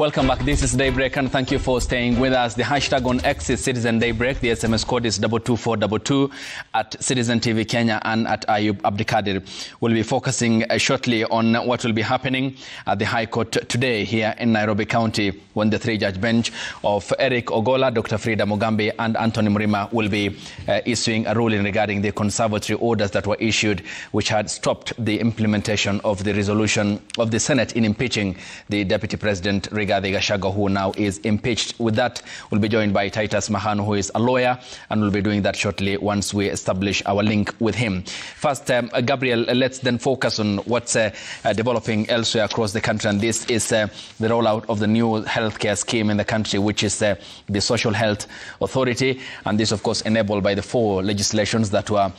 Welcome back. This is Daybreak, and thank you for staying with us. The hashtag on X is Citizen Daybreak. The SMS code is 22422 at Citizen TV Kenya and at Ayub Abdikadir. We'll be focusing shortly on what will be happening at the High Court today here in Nairobi County, when the three-judge bench of Eric Ogolla, Dr. Frida Mugambi and Anthony Mrima will be issuing a ruling regarding the conservatory orders that were issued, which had stopped the implementation of the resolution of the Senate in impeaching the Deputy President Rigathi Gachagua, who now is impeached. With that, we'll be joined by Titus Mahanu, who is a lawyer, and we'll be doing that shortly once we establish our link with him. First, Gabriel, let's then focus on what's developing elsewhere across the country, and this is the rollout of the new healthcare scheme in the country, which is the Social Health Authority, and this, of course, enabled by the 4 legislations that were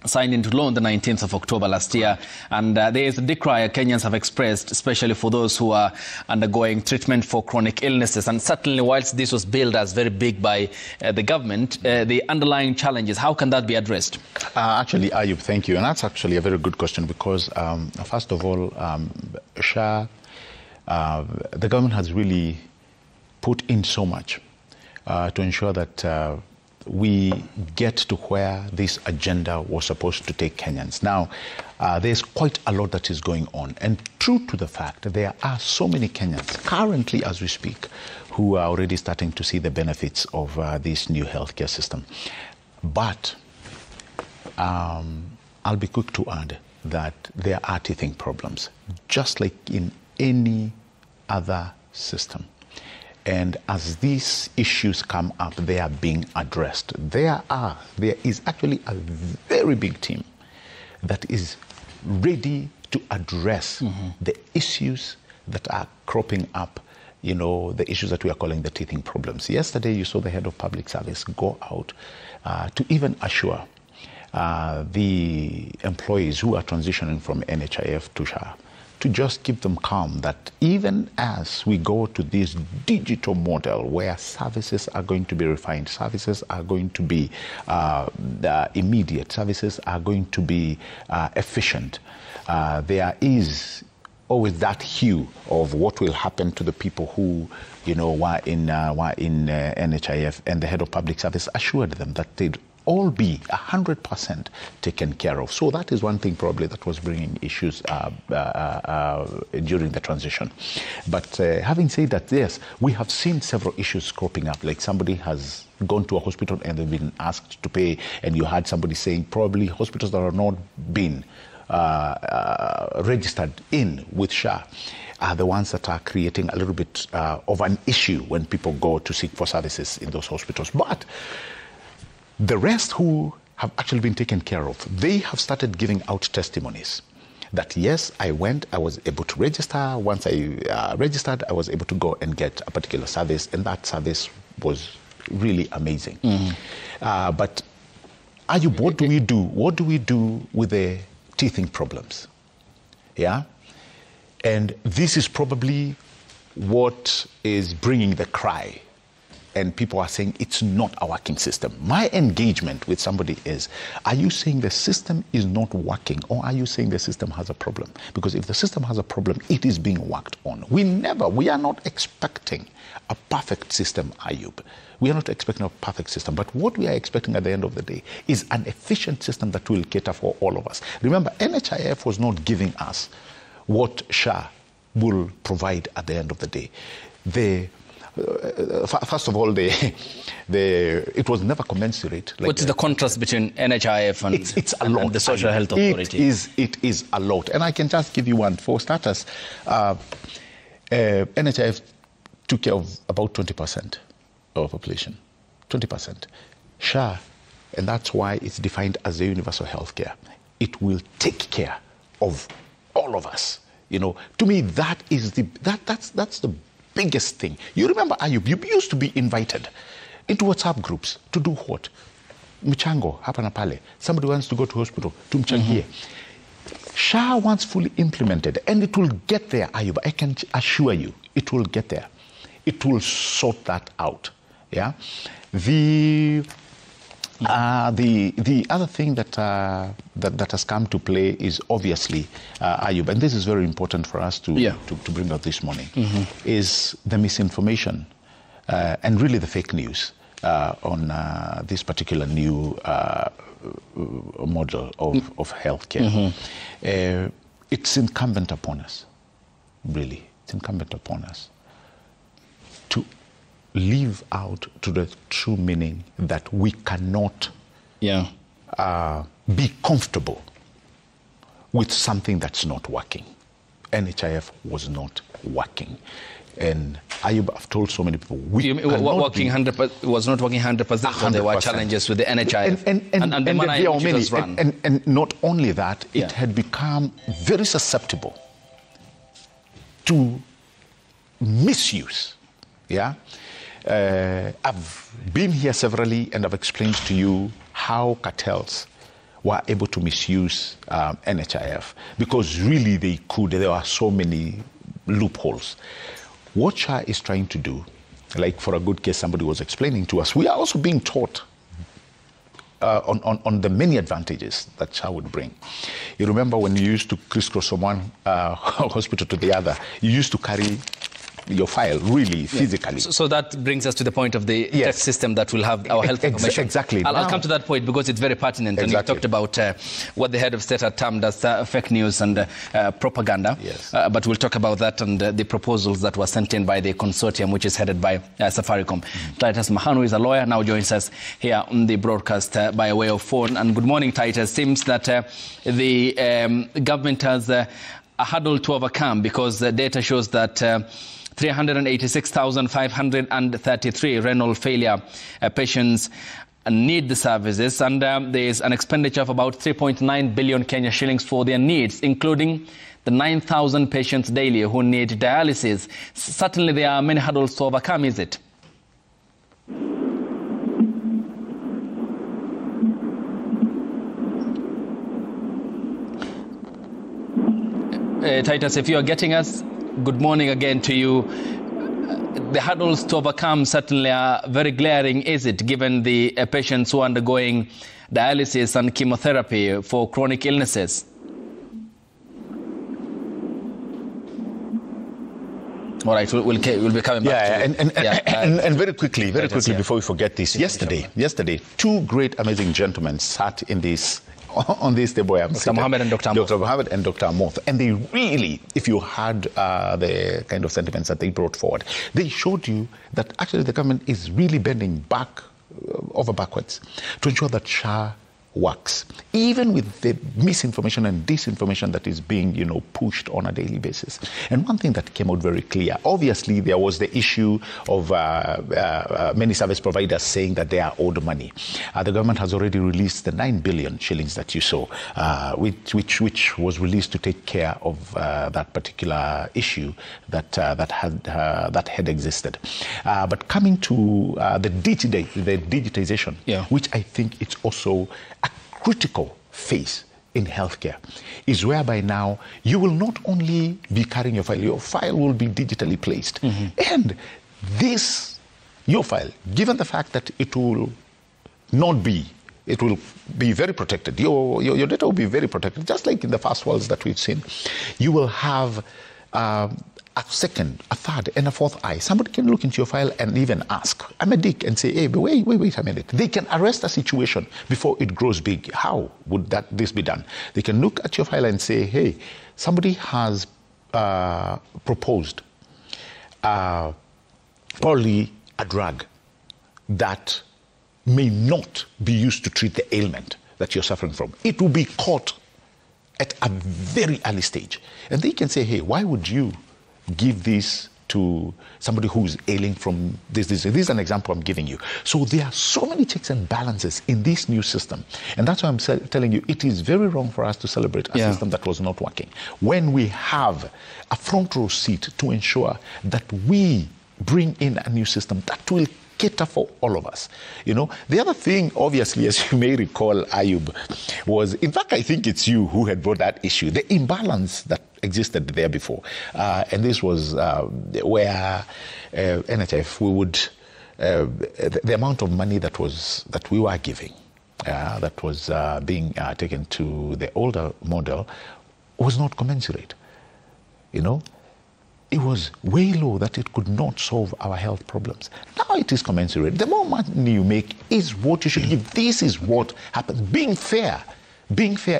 signed into law on the 19th of October last year. And there is a decry Kenyans have expressed, especially for those who are undergoing treatment for chronic illnesses. And certainly, whilst this was billed as very big by the government, the underlying challenges, how can that be addressed? Actually, Ayub, thank you. And that's actually a very good question because, first of all, SHA, the government has really put in so much to ensure that we get to where this agenda was supposed to take Kenyans. Now, there's quite a lot that is going on. And true to the fact, there are so many Kenyans currently as we speak who are already starting to see the benefits of this new healthcare system. But I'll be quick to add that there are teething problems, just like in any other system. And as these issues come up, they are being addressed. There is actually a very big team that is ready to address the issues that are cropping up, you know, the issues that we are calling the teething problems. Yesterday, you saw the head of public service go out to even assure the employees who are transitioning from NHIF to SHA to just keep them calm that even as we go to this digital model where services are going to be refined, services are going to be immediate, services are going to be efficient, there is always that hue of what will happen to the people who, you know, were in NHIF, and the head of public service assured them that they'd all be 100% taken care of. So that is one thing probably that was bringing issues during the transition. But having said that, yes, we have seen several issues cropping up, like somebody has gone to a hospital and they've been asked to pay, and you had somebody saying probably hospitals that are not being registered in with SHA are the ones that are creating a little bit of an issue when people go to seek for services in those hospitals. But the rest who have actually been taken care of, they have started giving out testimonies that, yes, I went, I was able to register. Once I registered, I was able to go and get a particular service, and that service was really amazing. But Ayub, what do we do? What do we do with the teething problems? Yeah? And this is probably what is bringing the cry. And people are saying it's not a working system. My engagement with somebody is, are you saying the system is not working, or are you saying the system has a problem? Because if the system has a problem, it is being worked on. We are not expecting a perfect system, Ayub. We are not expecting a perfect system. But what we are expecting at the end of the day is an efficient system that will cater for all of us. Remember, NHIF was not giving us what SHA will provide at the end of the day. First of all, it was never commensurate. Like what's the contrast between NHIF and, it's a lot. And the Social Health Authority? It is a lot. And I can just give you one. For starters, NHIF took care of about 20% of our population. 20%. SHA, and that's why it's defined as a universal health care. It will take care of all of us. You know, to me, that is that's the biggest thing. You remember, Ayub, you used to be invited into WhatsApp groups to do what? Michango, hapa na pale. Somebody wants to go to hospital, to mchangie. SHA once fully implemented, and it will get there, Ayub. I can assure you, it will get there. It will sort that out. Yeah? The The other thing that has come to play is obviously, Ayub, and this is very important for us to bring out this morning, is the misinformation and really the fake news on this particular new model of healthcare. It's incumbent upon us, really. It's incumbent upon us to live out to the true meaning that we cannot be comfortable with something that's not working. NHIF was not working. And I've told so many people, was not working 100%, so there were challenges with the NHIF and the manner in which it was run. And not only that, it had become very susceptible to misuse. I've been here severally and I've explained to you how cartels were able to misuse NHIF because really they could. There are so many loopholes. What SHA is trying to do, like for a good case somebody was explaining to us, we are also being taught on the many advantages that SHA would bring. You remember when you used to crisscross from one hospital to the other, you used to carry your file really physically. So that brings us to the point of the tech system that will have our health information. Exactly. I'll come to that point because it's very pertinent. And you talked about what the head of state had termed as fake news and propaganda. But we'll talk about that and the proposals that were sent in by the consortium, which is headed by Safaricom. Titus Mahanu is a lawyer, now joins us here on the broadcast by way of phone. And good morning, Titus. Seems that the government has a hurdle to overcome because the data shows that 386,533 renal failure patients need the services, and there is an expenditure of about 3.9 billion Kenya shillings for their needs, including the 9,000 patients daily who need dialysis. Certainly there are many hurdles to overcome, is it? Titus, if you are getting us, good morning again to you. The hurdles to overcome certainly are very glaring, is it, given the patients who are undergoing dialysis and chemotherapy for chronic illnesses? All right, we'll be coming back to and very quickly before we forget this, yesterday, two great, amazing gentlemen sat in this on this table. Dr. Mohammed and Dr. Dr. Mohammed and Dr. Amoth. And they really, if you had the kind of sentiments that they brought forward, they showed you that actually the government is really bending back over backwards to ensure that SHA works, even with the misinformation and disinformation that is being, pushed on a daily basis. And one thing that came out very clear, obviously there was the issue of many service providers saying that they are owed money. The government has already released the 9 billion shillings that you saw, which was released to take care of that particular issue that had existed. But coming to the digitization, which I think it's also a critical phase in healthcare, is whereby now you will not only be carrying your file will be digitally placed. And your file, given the fact that it will be very protected, your data will be very protected, just like in the first worlds that we've seen. You will have a second, a third, and a fourth eye. Somebody can look into your file and even ask, I'm a dick, and say, hey, but wait a minute. They can arrest a situation before it grows big. How would this be done? They can look at your file and say, hey, somebody has proposed probably a drug that may not be used to treat the ailment that you're suffering from. It will be caught at a very early stage. And they can say, hey, why would you give this to somebody who's ailing from this. This is an example I'm giving you. So there are so many checks and balances in this new system. And that's why I'm telling you, it is very wrong for us to celebrate a system that was not working. When we have a front row seat to ensure that we bring in a new system that will cater for all of us. The other thing, obviously, as you may recall, Ayub, was, in fact, I think it's you who had brought that issue, the imbalance that existed there before. And this was where NHIF, the amount of money that we were giving that was being taken to the older model was not commensurate. You know, it was way low that it could not solve our health problems. Now it is commensurate. The more money you make is what you should give. This is what happens. Being fair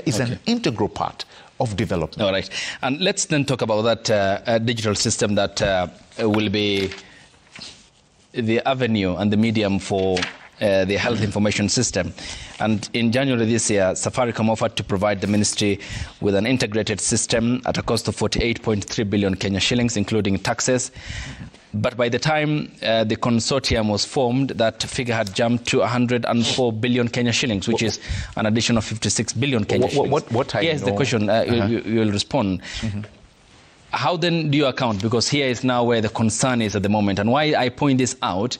is an integral part of development. All right. And let's then talk about that digital system that will be the avenue and the medium for the health information system. And in January this year, Safaricom offered to provide the ministry with an integrated system at a cost of 48.3 billion Kenya shillings, including taxes. But by the time the consortium was formed, that figure had jumped to 104 billion Kenya shillings, which is an addition of 56 billion Kenya shillings. What time? Here's the question. You will respond. How then do you account? Because here is now where the concern is at the moment. And why I point this out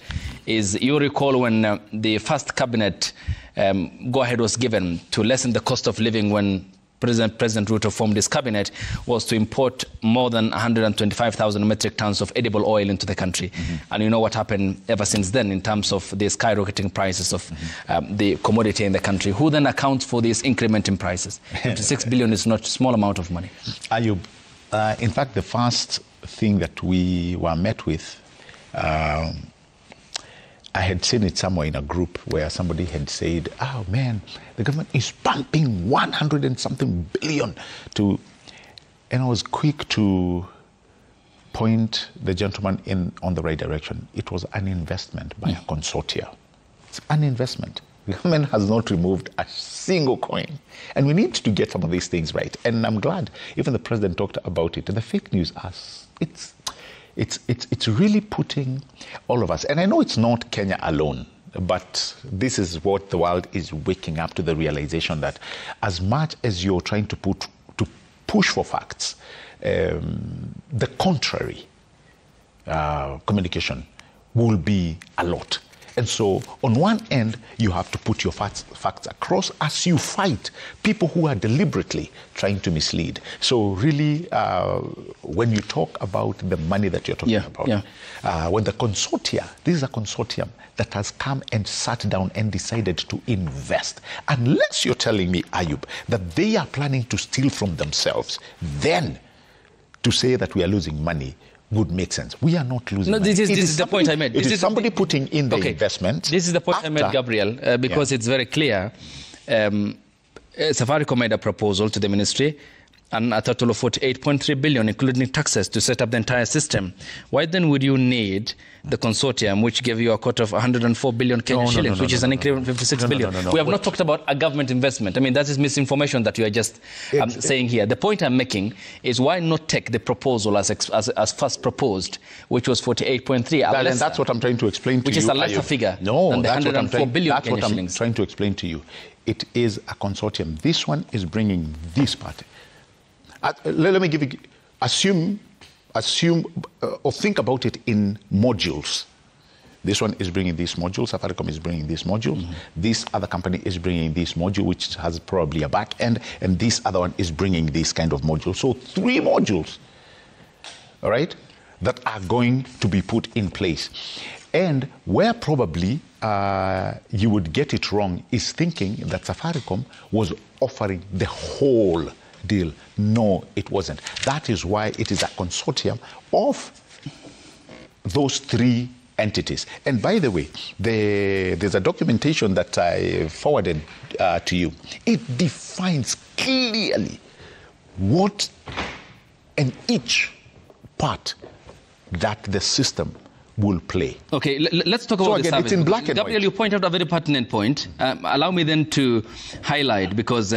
is you recall when the first cabinet go-ahead was given to lessen the cost of living when President Ruto formed his cabinet was to import more than 125,000 metric tons of edible oil into the country. And you know what happened ever since then in terms of the skyrocketing prices of the commodity in the country. Who then accounts for this increment in prices? 56 billion is not a small amount of money. Ayub, in fact, the first thing that we were met with, I had seen it somewhere in a group where somebody had said, oh man, the government is pumping 100 and something billion to, and I was quick to point the gentleman on the right direction. It was an investment by a consortia. It's an investment. The government has not removed a single coin. And we need to get some of these things right. And I'm glad even the president talked about it. And the fake news, it's really putting all of us. And I know it's not Kenya alone, but this is what the world is waking up to, the realization that as much as you're trying to push for facts, the contrary communication will be a lot. And so on one end, you have to put your facts across as you fight people who are deliberately trying to mislead. So really, when you talk about the money that you're talking about, when the consortia, this is a consortium that has come and sat down and decided to invest. Unless you're telling me, Ayub, that they are planning to steal from themselves, then to say that we are losing money would make sense. We are not losing money. This is the point I made. It is somebody putting in the investment. This is the point I made, Gabriel, because it's very clear. Safaricom made a proposal to the ministry and a total of 48.3 billion, including taxes, to set up the entire system. Why then would you need the consortium, which gave you a quota of 104 billion Kenya shillings, which is an increment of 56 billion? We have not talked about a government investment. I mean, that is misinformation that you are just saying here. The point I'm making is why not take the proposal as first proposed, which was 48.3. And that's what I'm trying to explain to you. Which is a lesser figure than the 104 billion That's what I'm trying to explain to you. It is a consortium. This one is bringing this party. Let me give you, assume or think about it in modules. This one is bringing this module, Safaricom is bringing this module, this other company is bringing this module, which has probably a back end, and this other one is bringing this kind of module. So 3 modules, all right, that are going to be put in place. And where probably you would get it wrong is thinking that Safaricom was offering the whole deal. No, it wasn't. That is why it is a consortium of those 3 entities. And by the way, there's a documentation that I forwarded to you. It defines clearly what and each part that the system will play. Okay, let's talk about the service. It's in black and Gabriel, white. you point out a very pertinent point. Allow me then to highlight, because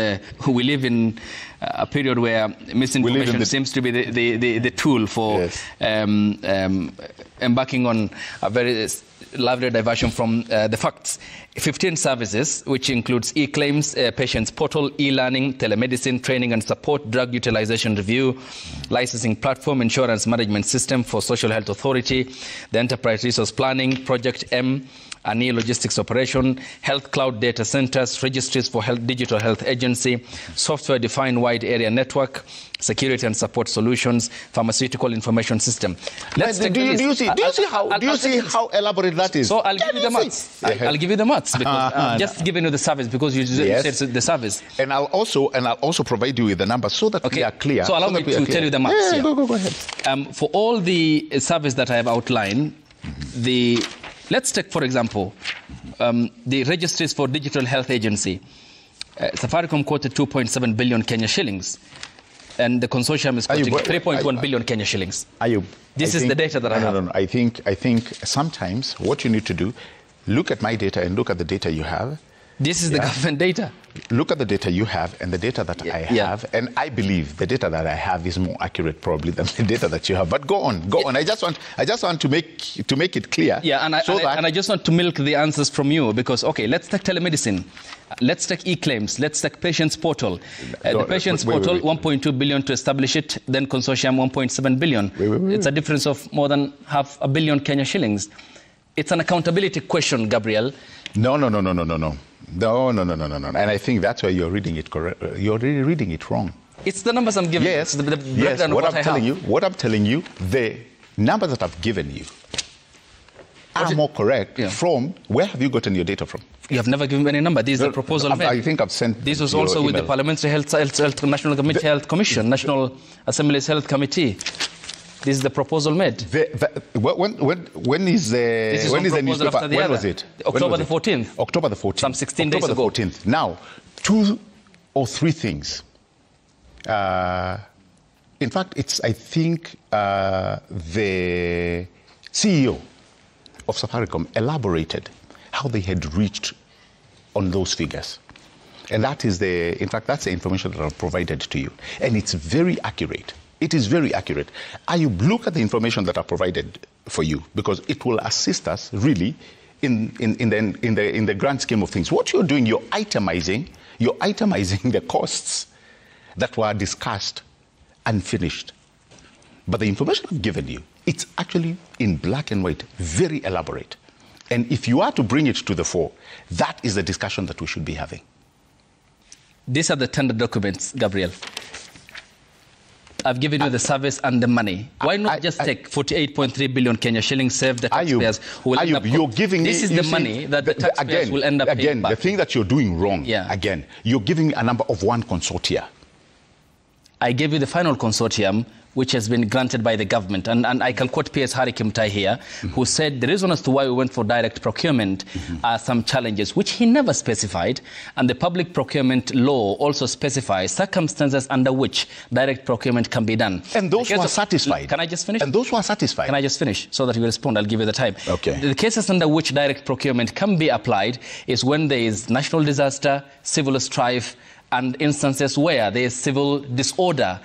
we live in a period where misinformation seems to be the tool for embarking on a very lively diversion from the facts. 15 services, which includes e-claims, patients portal, e-learning, telemedicine, training and support, drug utilization review, licensing platform, insurance management system for social health authority, the enterprise resource planning, Project M, a new logistics operation, health cloud data centers, registries for digital health agency, software-defined wide area network, security and support solutions, pharmaceutical information system. Do you see how elaborate that is? So I'll give you the maths. I'll give you the maths because I'm just giving you the service because you said the service. And I'll also provide you with the numbers so that we are clear. So allow me to tell you the maths. Yeah, go ahead. For all the service that I have outlined, let's take, for example, the registries for digital health agency. Safaricom quoted 2.7 billion Kenya shillings. And the consortium is quoting 3.1 billion Kenya shillings. This is the data that I have. No. I think sometimes what you need to do, look at my data and look at the data you have. This is the government data. Look at the data you have and the data that I have, and I believe the data that I have is more accurate probably than the data that you have. But go on. I just want to make it clear. Yeah, and I just want to milk the answers from you because let's take telemedicine, let's take e-claims, let's take patients portal. The patients portal, 1.2 billion to establish it, then consortium 1.7 billion. It's a difference of more than half a billion Kenya shillings. It's an accountability question, Gabriel. No. And I think that's why you're reading it correct. You're really reading it wrong. It's the numbers I'm giving. Yes. What I'm telling you, the numbers that I've given you are more correct from where have you gotten your data from? You have never given me any number. This is the proposal made. I think I've sent. This was also with the Parliamentary Health National Committee Health Commission, National Assembly's Health Committee. This is the proposal made. When is the newspaper? When was it? October the 14th. October the 14th. Some 16 days ago. October the 14th. Now, 2 or 3 things. In fact, I think the CEO of Safaricom elaborated how they had reached on those figures. And that's the information that I've provided to you. And it's very accurate. It is very accurate. Ayub, look at the information that I provided for you because it will assist us really in the grand scheme of things. What you're doing, you're itemizing the costs that were discussed and finished. But the information I've given you, it's actually in black and white, very elaborate. And if you are to bring it to the fore, that is the discussion that we should be having. These are the tender documents, Gabriel. I've given you the service and the money. Why not just take 48.3 billion Kenya shillings, save the taxpayers who will end up... This is the money that the taxpayers will end up paying back. The thing that you're doing wrong, you're giving me a number of one consortia. I gave you the final consortium, which has been granted by the government. And I can quote PS Harry Kimtai here, who said the reason as to why we went for direct procurement are some challenges, which he never specified. And the public procurement law also specifies circumstances under which direct procurement can be done. And those who are satisfied. Can I just finish? And those who are satisfied. Can I just finish so that you respond? I'll give you the time. Okay. The cases under which direct procurement can be applied is when there is national disaster, civil strife, and instances where there is civil disorder.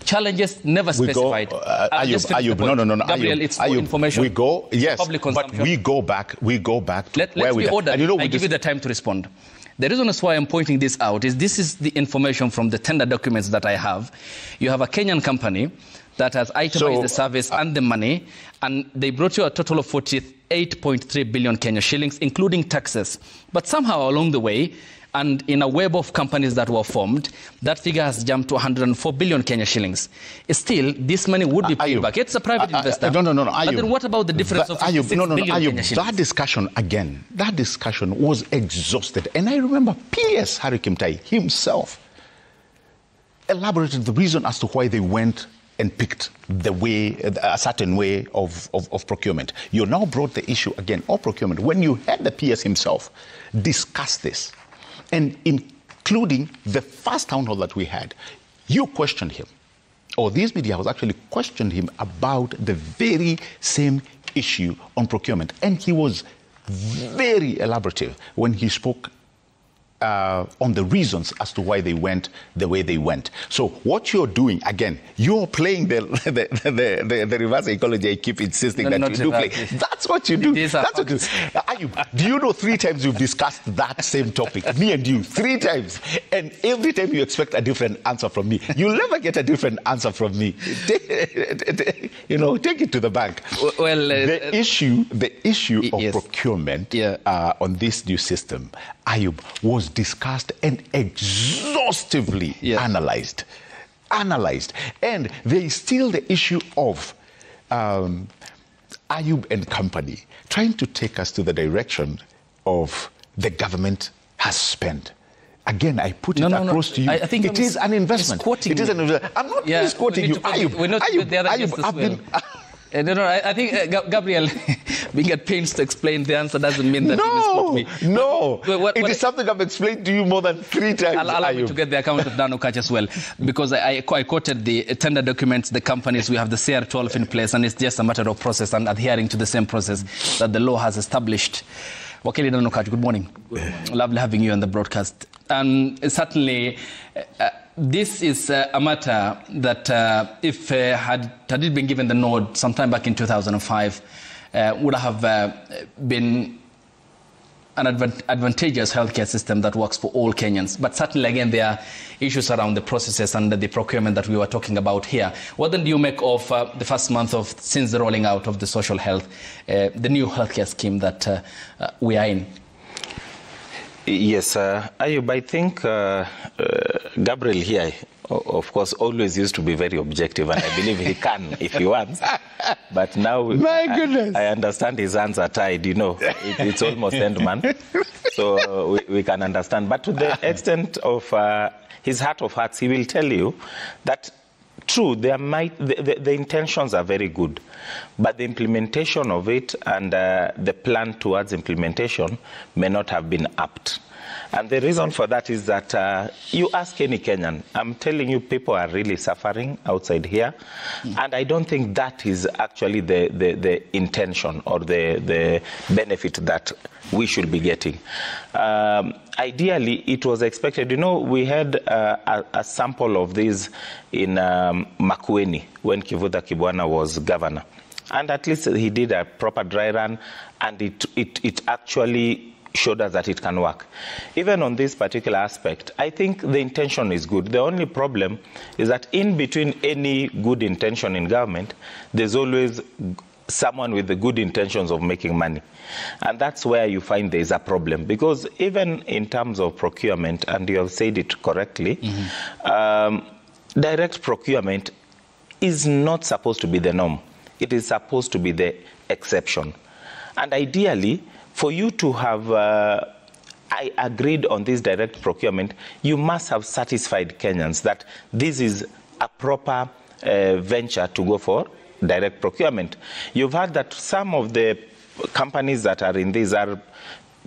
Challenges never specified. Ayub, no. Gabriel, it's for information. We go, yes, but we go back. Let's be ordered. I give you the time to respond. The reason why I'm pointing this out is this is the information from the tender documents that I have. You have a Kenyan company that has itemized the service and the money, and they brought you a total of 48.3 billion Kenya shillings, including taxes. But somehow along the way, and in a web of companies that were formed, that figure has jumped to 104 billion Kenya shillings. Still, this money would be paid back. It's a private investor. No. But then what about the difference of 56 billion Kenya shillings? That discussion was exhausted. And I remember PS Harry Kimtai himself elaborated the reason as to why they went and picked a certain way of procurement. You now brought the issue again of procurement. When you had the PS himself discuss this, and including the first town hall that we had, you questioned him, or this media house actually questioned him about the very same issue on procurement. And he was very elaborative when he spoke on the reasons as to why they went the way they went. So what you're doing, again, you're playing the reverse psychology. I keep insisting that you do play. That's what you do. That's what you do. Ayub, do you know 3 times you've discussed that same topic, me and you, 3 times, and every time you expect a different answer from me. You'll never get a different answer from me. You know, take it to the bank. Well, the issue of procurement on this new system, Ayub, was discussed and exhaustively analyzed. And there is still the issue of Ayub and company trying to take us to the direction of the government has spent. Again, I put it across to you. I think it is an investment. It is an investment. I'm not misquoting you. Ayub, I think Gabriel being at pains to explain the answer doesn't mean that you misquote me. No, it is something I've explained to you more than 3 times. Allow me to get the account of Dan Okach as well, because I quoted the tender documents, the companies, we have the CR12 in place, and it's just a matter of process and adhering to the same process that the law has established. Wakili Dan Okach, good morning. Lovely having you on the broadcast. And certainly, this is a matter that if had it been given the nod sometime back in 2005, would have been an advantageous healthcare system that works for all Kenyans. But certainly, again, there are issues around the processes and the procurement that we were talking about here. What then do you make of the first month since the rolling out of the social health, the new healthcare scheme that we are in? Yes, Ayub, I think Gabriel here, of course, always used to be very objective, and I believe he can if he wants. But now, my goodness, I understand his hands are tied, you know. It's almost end month, so we can understand. But to the extent of his heart of hearts, he will tell you that true, the intentions are very good, but the implementation of it and the plan towards implementation may not have been apt. And the reason for that is that you ask any Kenyan, I'm telling you, people are really suffering outside here. And I don't think that is actually the intention or the benefit that we should be getting. Ideally, it was expected. You know, we had a sample of this in Makueni when Kivutha Kibwana was governor. And at least he did a proper dry run, and it actually showed us that it can work. Even on this particular aspect, I think the intention is good. The only problem is that in between any good intention in government, there's always someone with the good intentions of making money. And that's where you find there's a problem. Because even in terms of procurement, and you have said it correctly, direct procurement is not supposed to be the norm. It is supposed to be the exception. And ideally, for you to have I agreed on this direct procurement, you must have satisfied Kenyans that this is a proper venture to go for direct procurement. You've heard that some of the companies that are in this are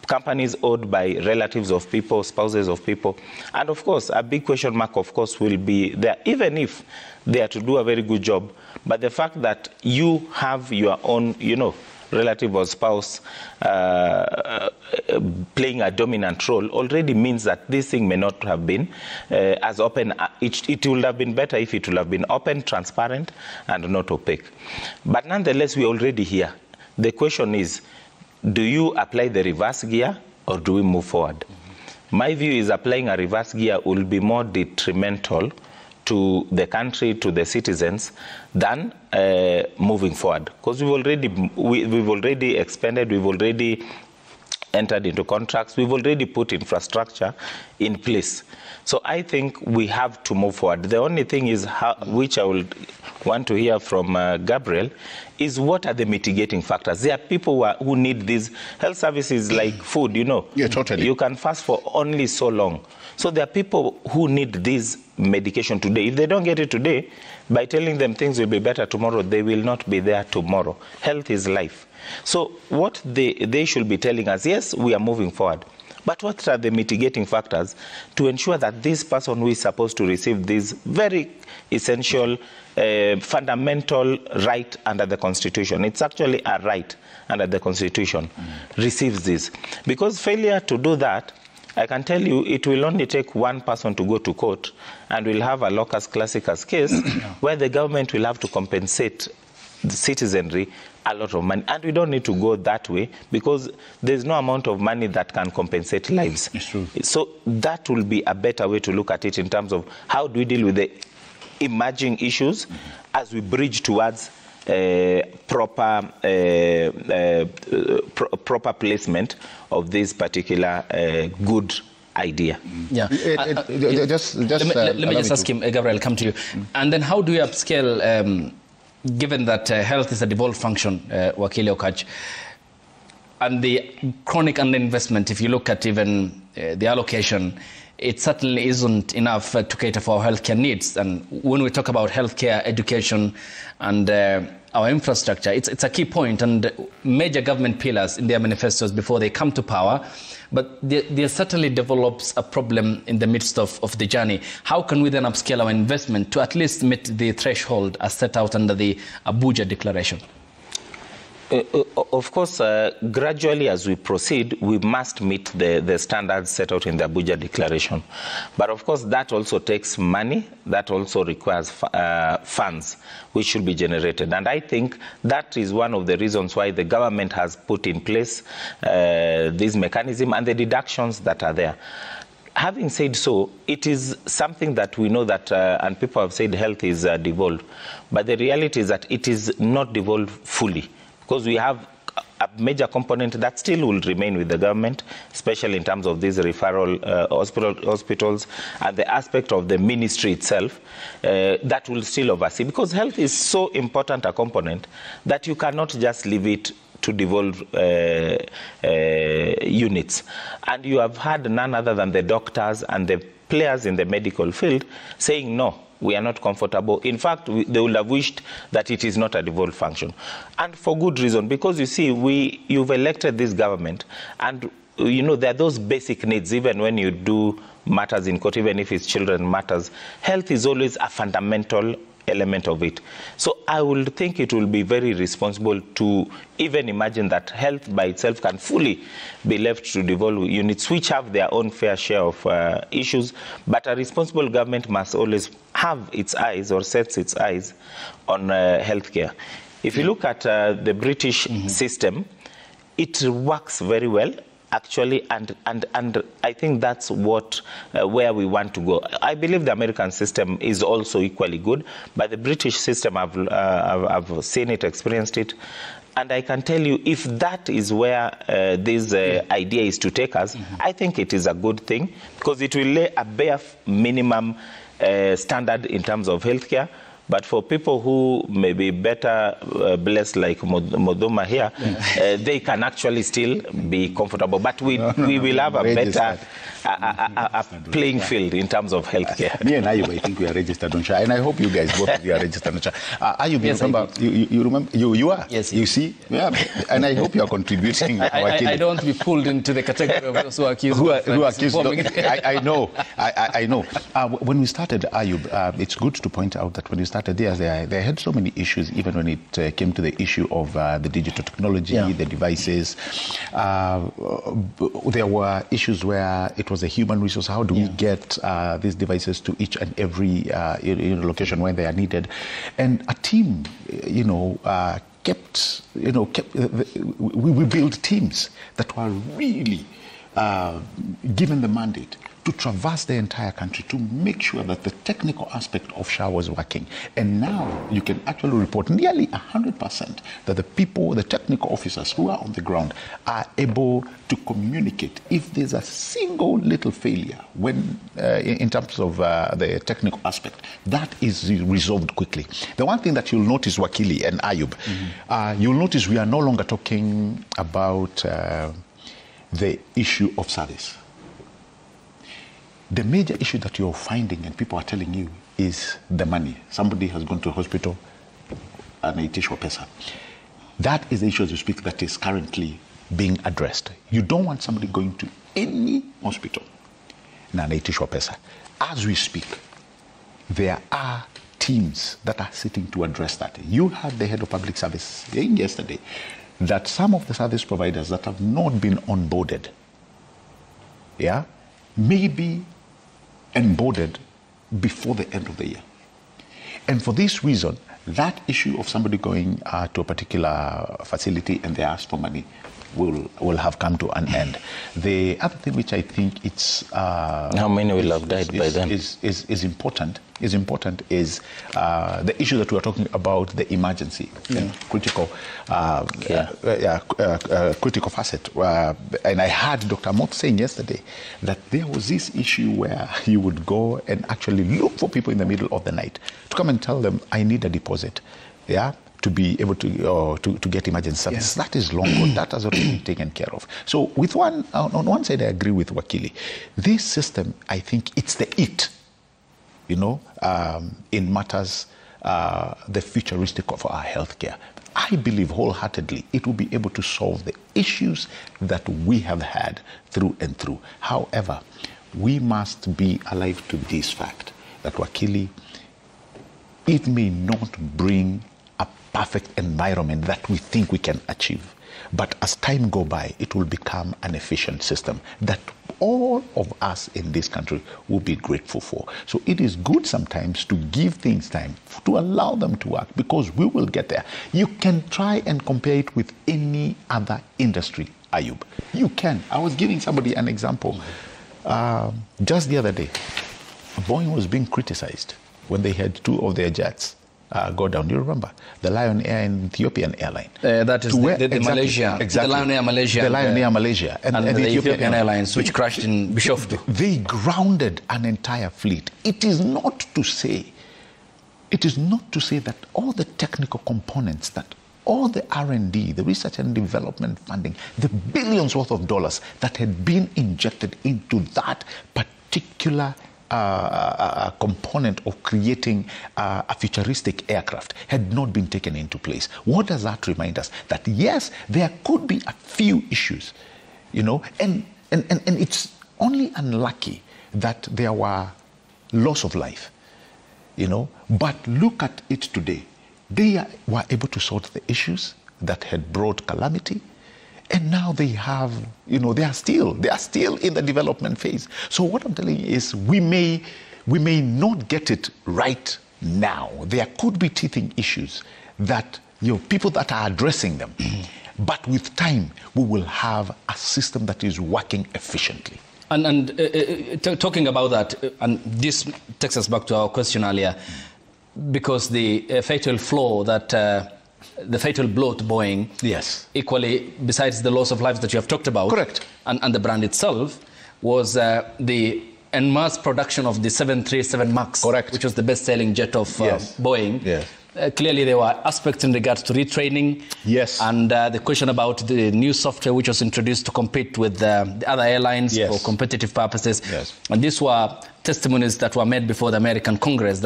companies owned by relatives of people, spouses of people. And of course, a big question mark, of course, will be there, even if they are to do a very good job. But the fact that you have your own, you know, relative or spouse playing a dominant role already means that this thing may not have been as open. It would have been better if it would have been open, transparent, and not opaque. But nonetheless, we're already here. The question is, do you apply the reverse gear or do we move forward? My view is applying a reverse gear will be more detrimental to the country, to the citizens, than moving forward. Because we've already expanded, we've already entered into contracts, we've already put infrastructure in place. So I think we have to move forward. The only thing is, which I will want to hear from Gabriel, is what are the mitigating factors? There are people who need these health services like food, you know. Yeah, totally. You can fast for only so long. So there are people who need this medication today. If they don't get it today, by telling them things will be better tomorrow, they will not be there tomorrow. Health is life. So what they should be telling us, yes, we are moving forward. But what are the mitigating factors to ensure that this person who is supposed to receive this very essential, fundamental right under the Constitution, it's actually a right under the Constitution, receives this? Because failure to do that I can tell you it will only take one person to go to court and we'll have a locus classicus case where the government will have to compensate the citizenry a lot of money. And we don't need to go that way because there's no amount of money that can compensate lives. It's true. So that will be a better way to look at it in terms of how do we deal with the emerging issues as we bridge towards proper placement of this particular good idea. Yeah. Let me just ask him, Gabriel, come to you. And then how do you upscale, given that health is a devolved function, Wakili Okatch, and the chronic underinvestment, if you look at even the allocation, it certainly isn't enough to cater for our healthcare needs. And when we talk about healthcare, education, and our infrastructure, it's a key point, and major government pillars in their manifestos before they come to power. But there certainly develops a problem in the midst of the journey. How can we then upscale our investment to at least meet the threshold as set out under the Abuja Declaration? Of course, gradually as we proceed, we must meet the standards set out in the Abuja Declaration. But of course, that also takes money. That also requires funds, which should be generated. And I think that is one of the reasons why the government has put in place this mechanism and the deductions that are there. Having said so, it is something that we know that, and people have said health is devolved. But the reality is that it is not devolved fully, because we have a major component that still will remain with the government, especially in terms of these referral hospitals and the aspect of the ministry itself that will still oversee. Because health is so important a component that you cannot just leave it to devolve units. And you have had none other than the doctors and the players in the medical field saying no. We are not comfortable. In fact, they would have wished that it is not a devolved function. And for good reason, because you see, you've elected this government, and you know, there are those basic needs, even when you do matters in court, even if it's children matters. Health is always a fundamental element of it. So I will think it will be very responsible to even imagine that health by itself can fully be left to devolve units which have their own fair share of issues, but a responsible government must always have its eyes or sets its eyes on healthcare. If you look at the British system, it works very well. Actually, and I think that's what where we want to go. I believe the American system is also equally good, but the British system, I've seen it, experienced it, and I can tell you, if that is where this idea is to take us, I think it is a good thing, because it will lay a bare minimum standard in terms of healthcare. But for people who may be better blessed, like Modoma here, they can actually still be comfortable. But we will have a better playing field in terms of healthcare. Me and Ayub, I think we are registered on SHA, and I hope you guys both are registered on SHA. Ayub, yes, you remember, you are? Yes. You see? Yeah. And I hope you are contributing. I don't want to be pulled into the category of those who are accused. Who are accused? I know. I know. When we started, Ayub, it's good to point out that when we started they had so many issues, even when it came to the issue of the digital technology, the devices. There were issues where it was a human resource. How do we get these devices to each and every location where they are needed? And a team, we built teams that were really given the mandate to traverse the entire country to make sure that the technical aspect of SHA was working. And now you can actually report nearly 100% that the people, the technical officers who are on the ground are able to communicate. If there's a single little failure when in terms of the technical aspect, that is resolved quickly. The one thing that you'll notice, Wakili and Ayub, you'll notice we are no longer talking about the issue of service. The major issue that you're finding and people are telling you is the money. Somebody has gone to a hospital and anaitishwa pesa. That is the issue as you speak that is currently being addressed. You don't want somebody going to any hospital and anaitishwa pesa. As we speak, there are teams that are sitting to address that. You had the head of public service saying yesterday that some of the service providers that have not been onboarded, may be embodied before the end of the year. And for this reason, that issue of somebody going to a particular facility and they ask for money will have come to an end. The other thing which I think it's how many will have died by then is important is the issue that we are talking about, the emergency and critical critical facet. And I heard Dr. Moth saying yesterday that there was this issue where he would go and actually look for people in the middle of the night to come and tell them, I need a deposit, to be able to get emergency service. That is long gone. That has already been taken care of. So with on one side, I agree with Wakili. This system, I think it's the it, in matters the futuristic of our healthcare. I believe wholeheartedly it will be able to solve the issues that we have had through and through. However, we must be alive to this fact that, Wakili, it may not bring a perfect environment that we think we can achieve. But as time goes by, it will become an efficient system that all of us in this country will be grateful for. So it is good sometimes to give things time, to allow them to work, because we will get there. You can try and compare it with any other industry, Ayub. You can. I was giving somebody an example. Just the other day, Boeing was being criticized when they had two of their jets go down. Do you remember? The Lion Air and Ethiopian Airline. That is the Malaysia. Exactly. The Lion Air Malaysia. The Lion Air Malaysia. And the Ethiopian Airlines, which crashed in Bishoftu. They grounded an entire fleet. It is not to say that all the technical components, that all the R&D, the research and development funding, the billions worth of dollars that had been injected into that particular component of creating a futuristic aircraft had not been taken into place. What does that remind us? That yes, there could be a few issues, and it's only unlucky that there were loss of life, but look at it today. They were able to sort the issues that had brought calamity. And now they have, they are still in the development phase. So what I'm telling you is we may not get it right now. There could be teething issues that, people that are addressing them. But with time, we will have a system that is working efficiently. And talking about that, and this takes us back to our question earlier, because the fatal flaw that... the fatal blow to Boeing, yes, equally, besides the loss of lives that you have talked about, correct, and the brand itself, was the en masse production of the 737 MAX, correct, which was the best-selling jet of Boeing. Yes. Clearly, there were aspects in regards to retraining. Yes. And the question about the new software which was introduced to compete with the other airlines for competitive purposes. Yes. And these were testimonies that were made before the American Congress.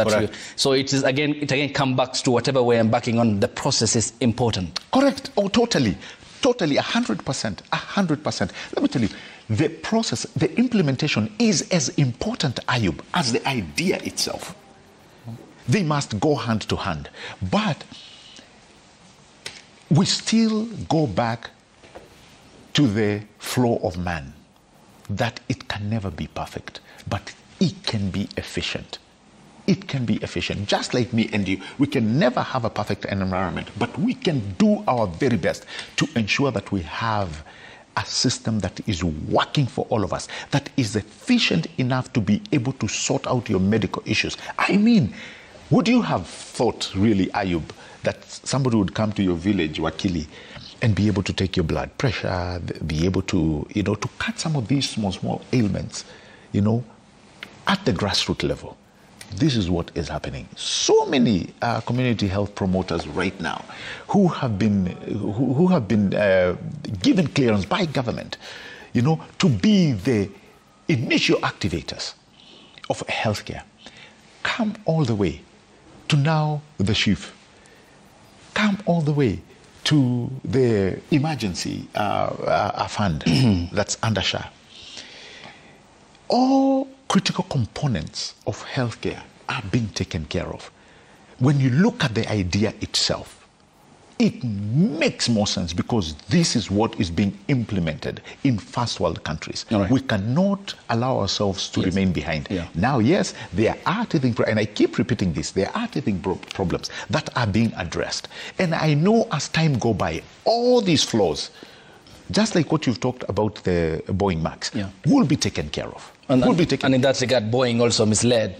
So it again comes back to whatever we're embarking on. The process is important. Correct. Oh, totally. 100%. Let me tell you, the process, the implementation is as important, Ayub, as the idea itself. They must go hand to hand. But we still go back to the flow of man, that it can never be perfect, but it can be efficient. It can be efficient. Just like me and you, we can never have a perfect environment, but we can do our very best to ensure that we have a system that is working for all of us, that is efficient enough to be able to sort out your medical issues. I mean, would you have thought, really, Ayub, that somebody would come to your village, Wakili, and be able to take your blood pressure, be able to, to cut some of these small ailments, at the grassroots level? This is what is happening. So many community health promoters right now who have been given clearance by government, to be the initial activators of healthcare, come all the way to now the chief, come all the way to the emergency fund that's under SHA. All critical components of healthcare are being taken care of. When you look at the idea itself, it makes more sense because this is what is being implemented in first world countries. Right. We cannot allow ourselves to remain behind. Yeah. Now, yes, there are teething, and I keep repeating this, there are teething problems that are being addressed. And I know as time go by, all these flaws, just like what you've talked about the Boeing Max, will be taken care of. And in that regard, Boeing also misled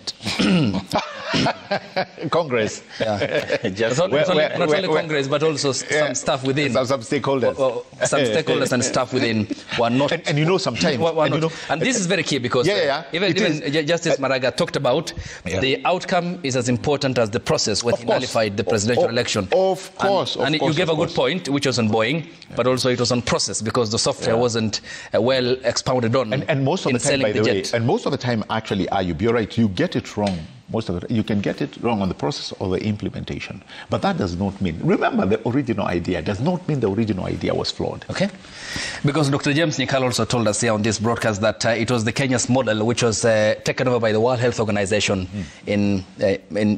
Congress. Not only Congress, but also some staff within. Some stakeholders. Some stakeholders and staff within were not. And you know, sometimes. And this is very key because even Justice Maraga talked about the outcome is as important as the process when he nullified the presidential election. Of course. And you gave a good point, which was on Boeing, but also it was on process because the software wasn't well expounded on. And most of the time, by the way, and most of the time, actually, Ayub, you're right, you get it wrong. Most of it, you can get it wrong on the process or the implementation. But that does not mean, remember, the original idea does not mean the original idea was flawed. Okay. Because Dr. James Nyikal also told us here on this broadcast that it was the Kenya's model which was taken over by the World Health Organization in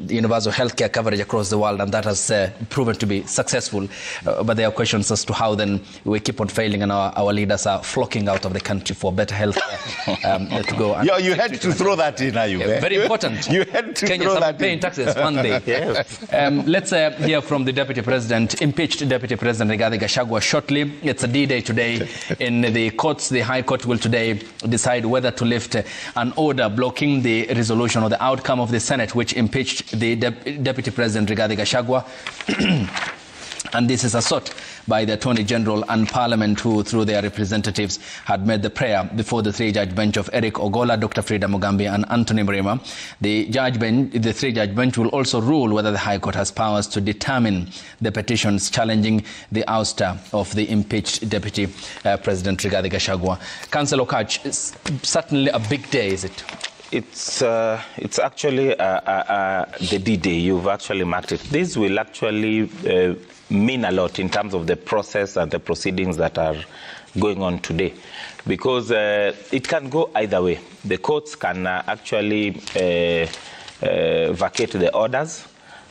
universal healthcare coverage across the world, and that has proven to be successful. But there are questions as to how then we keep on failing and our leaders are flocking out of the country for better healthcare to go. You had to throw that in, Ayub. Very important. You had to Kenyans throw that paying taxes one day. Let's hear from the Deputy President, impeached Deputy President Rigathi Gachagua shortly. It's a D-Day today in the courts. The High Court will today decide whether to lift an order blocking the resolution or the outcome of the Senate which impeached the Deputy President Rigathi Gachagua. And this is assault by the Attorney General and Parliament, who, through their representatives, had made the prayer before the three-judge bench of Eric Ogola, Dr. Frida Mugambi, and Anthony Mrima. The three-judge bench will also rule whether the High Court has powers to determine the petitions challenging the ouster of the impeached Deputy President Rigathi Gachagua. Councillor Okatch, certainly a big day, is it? It's actually the D-Day. You've actually marked it. This will actually mean a lot in terms of the process and the proceedings that are going on today, because it can go either way. The courts can actually vacate the orders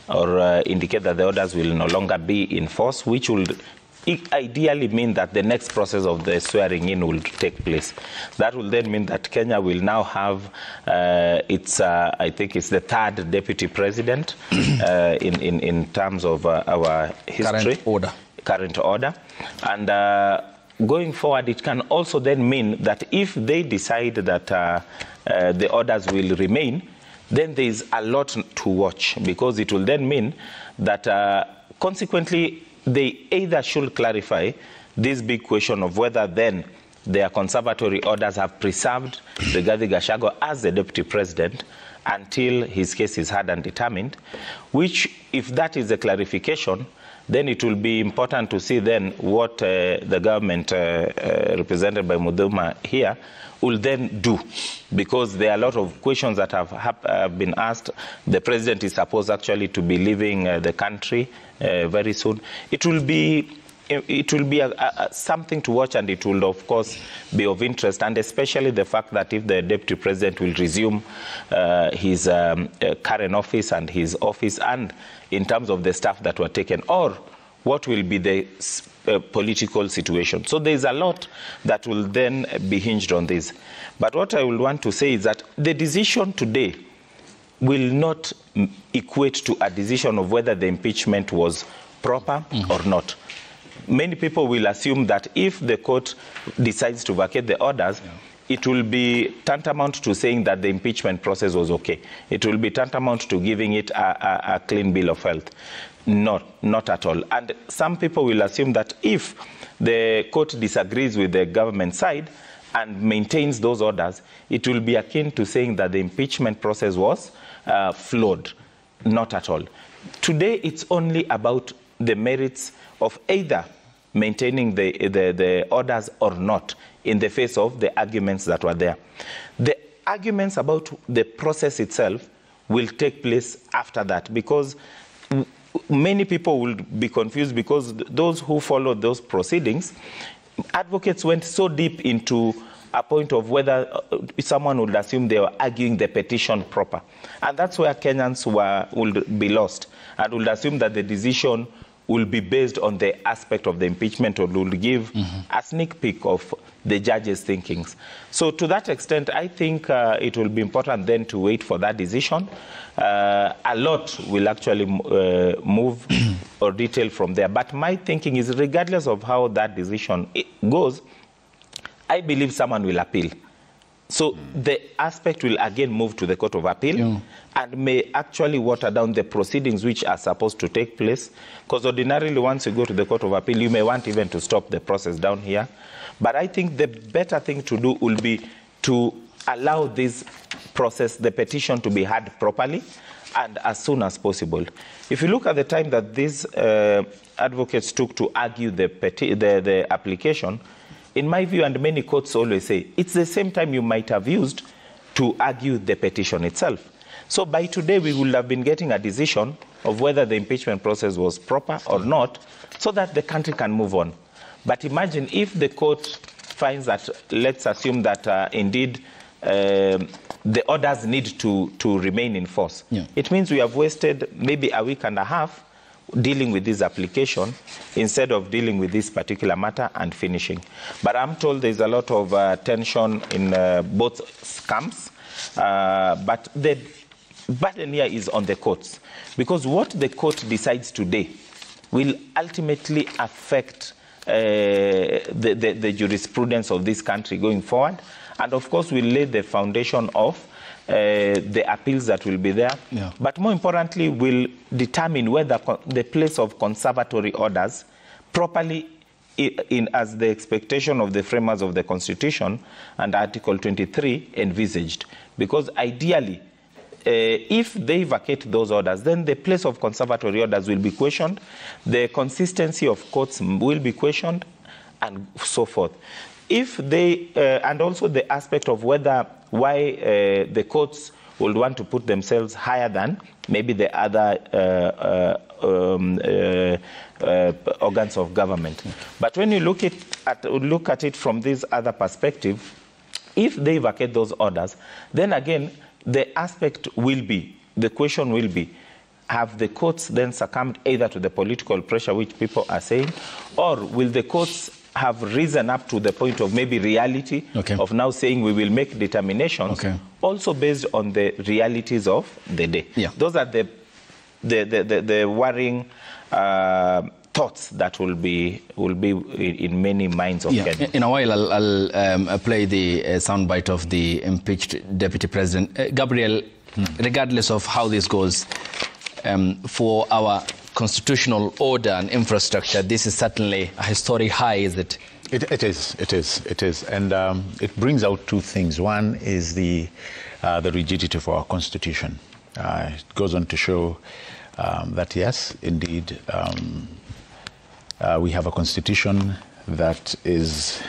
or indicate that the orders will no longer be in force, which will ideally mean that the next process of the swearing in will take place. That will then mean that Kenya will now have I think it's the third deputy president in terms of our history. Current order. And going forward, it can also then mean that if they decide that the orders will remain, then there is a lot to watch, because it will then mean that consequently they either should clarify this big question of whether then their conservatory orders have preserved Rigathi Gachagua as the deputy president until his case is heard and determined, which, if that is a clarification, then it will be important to see then what the government represented by Mudhuma here will then do, because there are a lot of questions that have been asked. The president is supposed actually to be leaving the country very soon. It will be something to watch, and it will, of course, be of interest, and especially the fact that if the deputy president will resume his current office and his office, and in terms of the staff that were taken, or what will be the political situation. So there is a lot that will then be hinged on this. But what I will want to say is that the decision today will not equate to a decision of whether the impeachment was proper or not. Many people will assume that if the court decides to vacate the orders, it will be tantamount to saying that the impeachment process was okay. It will be tantamount to giving it a clean bill of health. Not at all. And some people will assume that if the court disagrees with the government side and maintains those orders, it will be akin to saying that the impeachment process was flawed. Not at all. Today, it's only about the merits of either maintaining the orders or not in the face of the arguments that were there. The arguments about the process itself will take place after that, because many people will be confused, because those who followed those proceedings, advocates went so deep into a point of whether someone would assume they were arguing the petition proper. And that's where Kenyans would be lost and would assume that the decision will be based on the aspect of the impeachment, or will give a sneak peek of the judge's thinkings. So to that extent, I think it will be important then to wait for that decision. A lot will actually move or detail from there. But my thinking is, regardless of how that decision goes, I believe someone will appeal. So the aspect will again move to the Court of Appeal and may actually water down the proceedings which are supposed to take place. Because ordinarily, once you go to the Court of Appeal, you may want even to stop the process down here. But I think the better thing to do will be to allow this process, the petition, to be heard properly and as soon as possible. If you look at the time that these advocates took to argue the application, in my view, and many courts always say, it's the same time you might have used to argue the petition itself. So by today, we will have been getting a decision of whether the impeachment process was proper or not, so that the country can move on. But imagine if the court finds that, let's assume that indeed the orders need to remain in force. It means we have wasted maybe a week and a half dealing with this application instead of dealing with this particular matter and finishing. But I'm told there's a lot of tension in both camps. But the burden here is on the courts, because what the court decides today will ultimately affect the jurisprudence of this country going forward, and of course will lay the foundation of the appeals that will be there, but more importantly will determine whether the place of conservatory orders properly as the expectation of the framers of the Constitution and Article 23 envisaged. Because ideally, if they vacate those orders, then the place of conservatory orders will be questioned, the consistency of courts will be questioned, and so forth. If they, and also the aspect of why the courts would want to put themselves higher than maybe the other organs of government. But when you look at it from this other perspective, if they vacate those orders, then again, the aspect will be, the question will be, have the courts then succumbed either to the political pressure which people are saying, or will the courts have risen up to the point of maybe reality of now saying we will make determinations also based on the realities of the day. Those are the worrying thoughts that will be in many minds of Kenya. In a while, I'll play the soundbite of the impeached Deputy President. Gabriel, regardless of how this goes, for our constitutional order and infrastructure, this is certainly a historic high, is it? It is. And it brings out two things. One is the rigidity of our Constitution. It goes on to show that, yes, indeed, we have a Constitution that is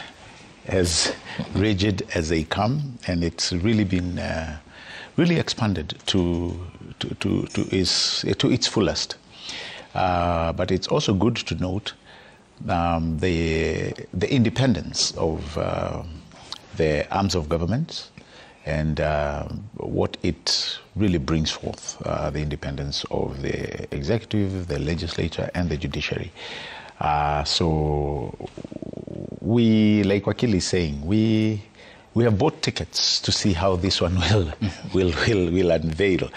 as rigid as they come, and it's really been really expanded to its fullest. But it's also good to note the independence of the arms of government and what it really brings forth, the independence of the executive, the legislature, and the judiciary. So we, like Wakili is saying, we have bought tickets to see how this one will unveil.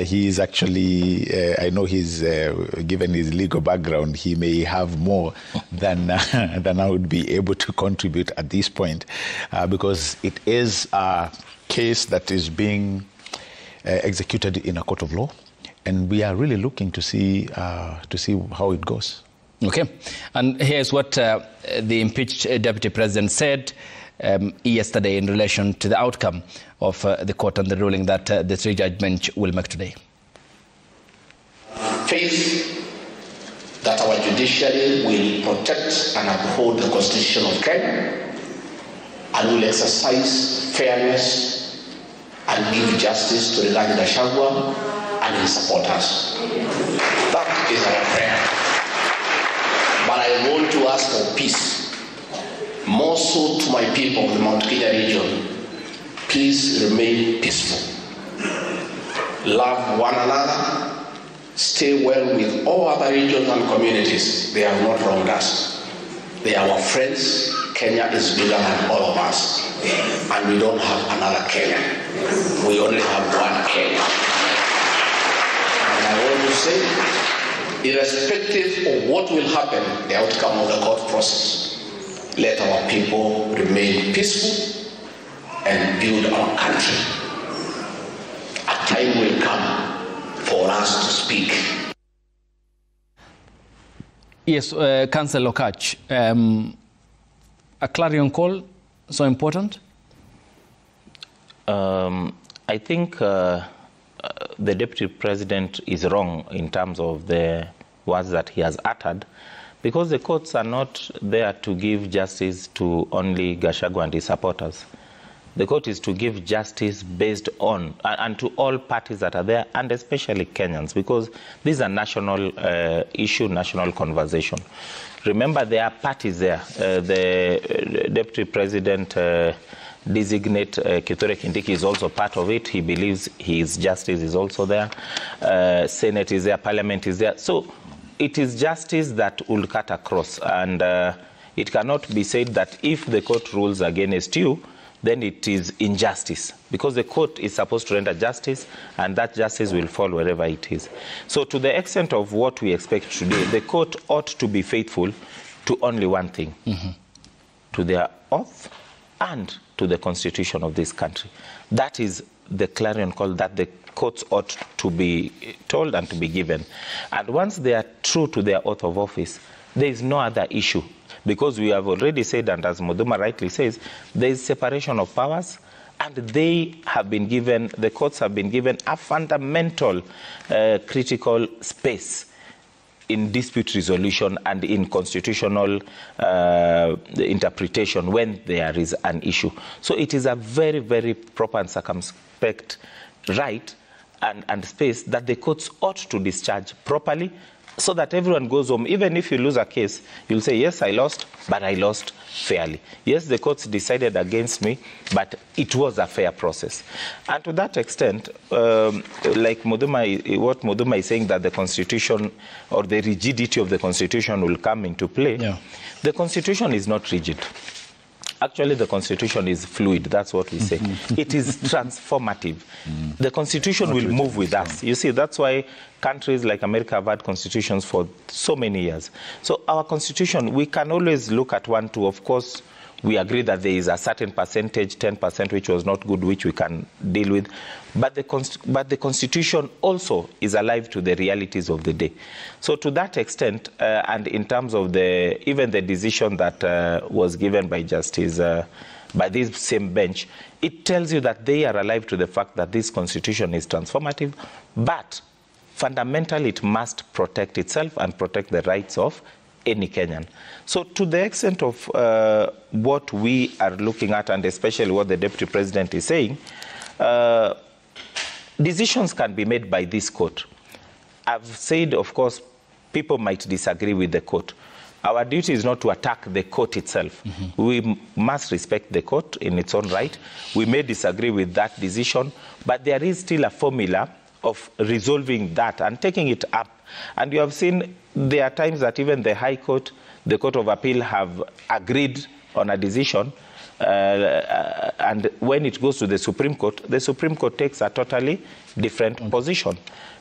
He is actually, I know he's given his legal background, he may have more than I would be able to contribute at this point, because it is a case that is being executed in a court of law, and we are really looking to see how it goes. Okay, and here's what the impeached Deputy President said yesterday in relation to the outcome of the court and the ruling that the three-judge bench will make today. Faith that our judiciary will protect and uphold the Constitution of Kenya and will exercise fairness and give justice to Rigathi Gachagua and his supporters. That is our prayer. But I want to ask for peace, more so to my people of the Mount Kenya region. Please remain peaceful. Love one another stay well with all other regions and communities. They have not wronged us. They are our friends. Kenya is bigger than all of us. And we don't have another Kenya. We only have one Kenya. And I want to say, irrespective of what will happen, the outcome of the court process, let our people remain peaceful and build our country. A time will come for us to speak. Yes, Councillor Okatch, a clarion call so important? I think the Deputy President is wrong in terms of the words that he has uttered, because the courts are not there to give justice to only Gachagua and his supporters. The court is to give justice based on, and to all parties that are there, and especially Kenyans, because this is a national issue, national conversation. Remember, there are parties there. The Deputy President designate Kithure Kindiki is also part of it. He believes his justice is also there. Senate is there, Parliament is there. So it is justice that will cut across, and it cannot be said that if the court rules against you, then it is injustice, because the court is supposed to render justice, and that justice will fall wherever it is. So to the extent of what we expect today, the court ought to be faithful to only one thing, to their oath and to the constitution of this country. That is the clarion call that the courts ought to be told and to be given. And once they are true to their oath of office, there is no other issue. Because we have already said, and as Muduma rightly says, there is separation of powers, and they have been given, the courts have been given a fundamental critical space in dispute resolution and in constitutional interpretation when there is an issue. So it is a very, very proper and circumspect right and space that the courts ought to discharge properly, so that everyone goes home. Even if you lose a case, you'll say, yes, I lost, but I lost fairly. Yes, the courts decided against me, but it was a fair process. And to that extent, like Muduma, what Muduma is saying, that the Constitution or the rigidity of the Constitution will come into play, the Constitution is not rigid. Actually, the Constitution is fluid. That's what we say. It is transformative. The Constitution will move with us. You see, that's why countries like America have had constitutions for so many years. So our Constitution, we can always look at 1, 2. Of course, we agree that there is a certain percentage, 10%, which was not good, which we can deal with. But the Constitution also is alive to the realities of the day. So to that extent, and in terms of even the decision that was given by Justice, by this same bench, it tells you that they are alive to the fact that this Constitution is transformative, but fundamentally it must protect itself and protect the rights of any Kenyan. So to the extent of what we are looking at, and especially what the Deputy President is saying, decisions can be made by this court. I've said, of course, people might disagree with the court. Our duty is not to attack the court itself. We must respect the court in its own right. We may disagree with that decision, but there is still a formula of resolving that and taking it up. And you have seen there are times that even the High Court, the Court of Appeal have agreed on a decision, and when it goes to the Supreme Court takes a totally different position.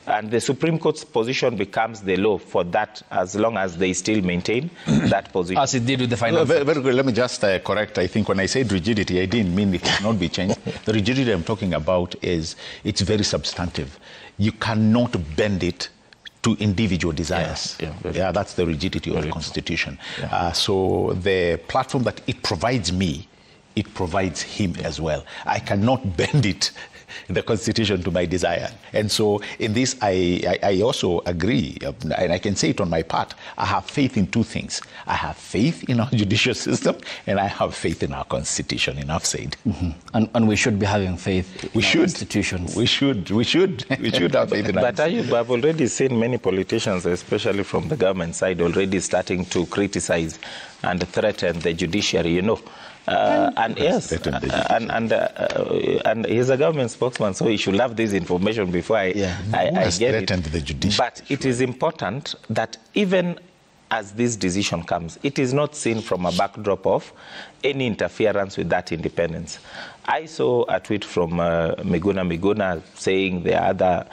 And the Supreme Court's position becomes the law for that, as long as they still maintain that position. As it did with the final. Very good. Let me just correct. I think when I said rigidity, I didn't mean it cannot be changed. The rigidity I'm talking about is it's very substantive. You cannot bend it to individual desires. Yeah, that's the rigidity of the Constitution. So the platform that it provides me, it provides him as well. I cannot bend it, the Constitution, to my desire. And so in this, I also agree, and I can say it on my part, I have faith in two things. I have faith in our judicial system, and I have faith in our Constitution, enough said. And we should be having faith in our institutions. We should have faith in But I've already seen many politicians, especially from the government side, already starting to criticize and threaten the judiciary. You know, And yes, and he's a government spokesman, so he should have this information before I get it. The judiciary? But it is important that even as this decision comes, it is not seen from a backdrop of any interference with that independence. I saw a tweet from Miguna saying the other,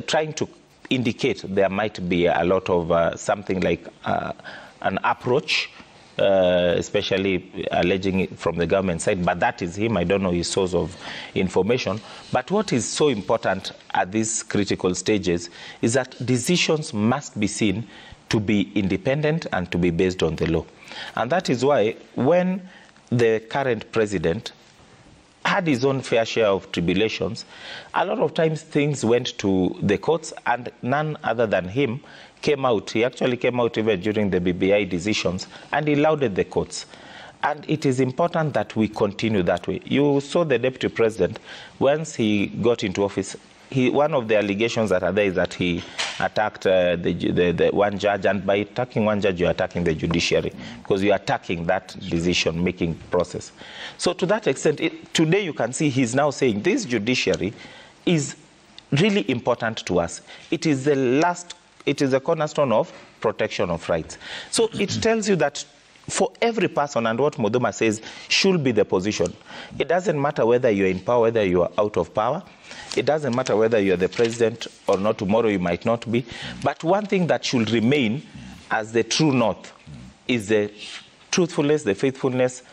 trying to indicate there might be a lot of something like an approach, especially alleging it from the government side, but that is him. I don't know his source of information. But what is so important at these critical stages is that decisions must be seen to be independent and to be based on the law. And that is why when the current president had his own fair share of tribulations, a lot of times things went to the courts and none other than him came out. He actually came out even during the BBI decisions and he lauded the courts. And it is important that we continue that way. You saw the deputy president, once he got into office, one of the allegations that are there is that he attacked the one judge, and by attacking one judge, you're attacking the judiciary, because you're attacking that decision-making process. So to that extent, today you can see he's now saying this judiciary is really important to us. It is the cornerstone of protection of rights. So it tells you that for every person, and what Muduma says should be the position. It doesn't matter whether you're in power, whether you are out of power. It doesn't matter whether you're the president or not. Tomorrow you might not be. But one thing that should remain as the true north is the truthfulness, the faithfulness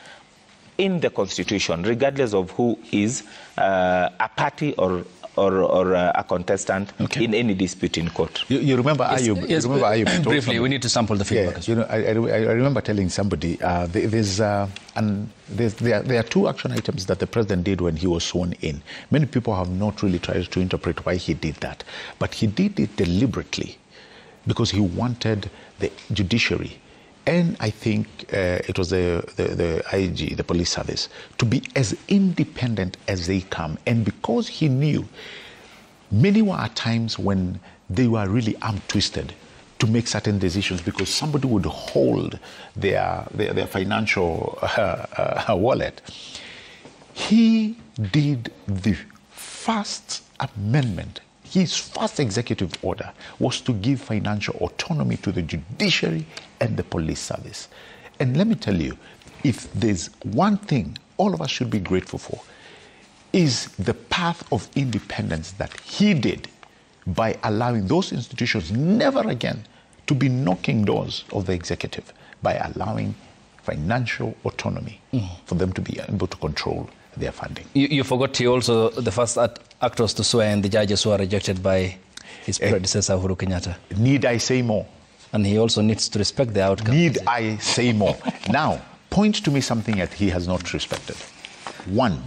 in the Constitution, regardless of who is a party or a contestant in any dispute in court. You remember Ayub? Yes, you remember Ayub briefly, we need to sample the feedback. Yeah, I remember telling somebody there are two action items that the president did when he was sworn in. Many people have not really tried to interpret why he did that, but he did it deliberately because he wanted the judiciary, and I think it was the IG, the police service, to be as independent as they come. And because he knew many were at times when they were really arm-twisted to make certain decisions because somebody would hold their financial wallet. He did the first amendment. His first executive order was to give financial autonomy to the judiciary and the police service. And let me tell you, if there's one thing all of us should be grateful for, is the path of independence that he did by allowing those institutions never again to be knocking doors of the executive, by allowing financial autonomy for them to be able to control their funding. You forgot he also the first actors to swear in the judges who are rejected by his predecessor, Uhuru Kenyatta. Need I say more? And he also needs to respect the outcome. Need I say more? Now, point to me something that he has not respected. One,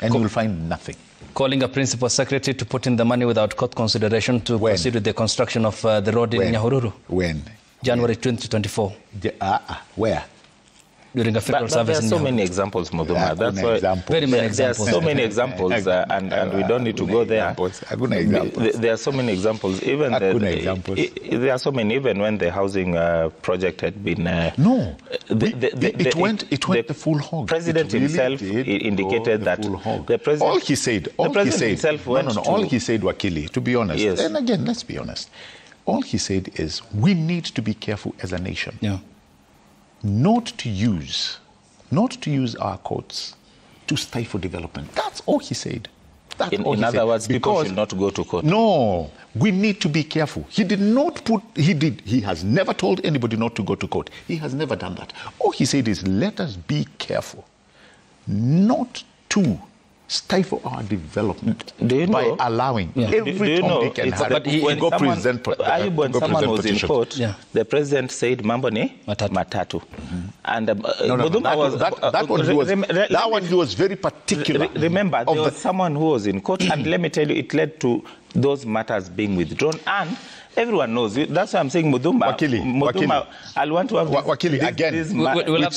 and you will find nothing. Calling a principal secretary to put in the money without court consideration to proceed with the construction of the road in Nyahururu. When? January 2024. Where? During a federal service. There are so many examples, Muduma. That's why very many examples. There are so many examples, and we don't need to go there. There are so many examples. Even there are so many. Even when the housing project had been it went the full hog. President himself indicated that the president. All he said, Wakili, to be honest. Yes. And again, let's be honest. All he said is we need to be careful as a nation. Yeah. Not to use our courts to stifle development. That's all he said. In other words, people should not go to court. No, we need to be careful. He has never told anybody not to go to court. He has never done that. All he said is let us be careful not to stifle our development by allowing every Tom, Dick and Harry when someone was in court, the president said mambo ni matatu. And that one he was very particular. Remember, there was someone who was in court, and let me tell you, it led to those matters being withdrawn, and everyone knows. That's why I'm saying Muduma, I'll want to have Wakili, again. It's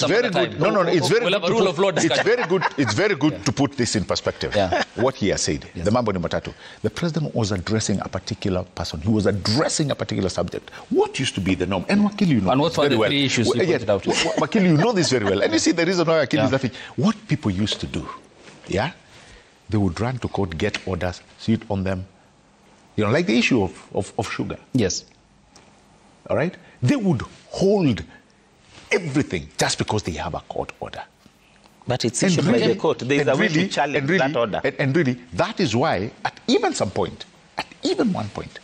very good. It's very we'll have a rule of law discussion. It's very good to put this in perspective. What he has said, the Mambo ni Matatu. The president was addressing a particular person. He was addressing a particular subject. What used to be the norm? And Wakili, you know, and what were the three issues you pointed out? Wakili, Wakili, you know this very well. And you see the reason why Wakili is laughing. What people used to do, they would run to court, get orders, sit on them. You know, like the issue of sugar. Yes. All right? They would hold everything just because they have a court order. But it's issued by the court. There is a way to challenge that order. And really, that is why, at even one point,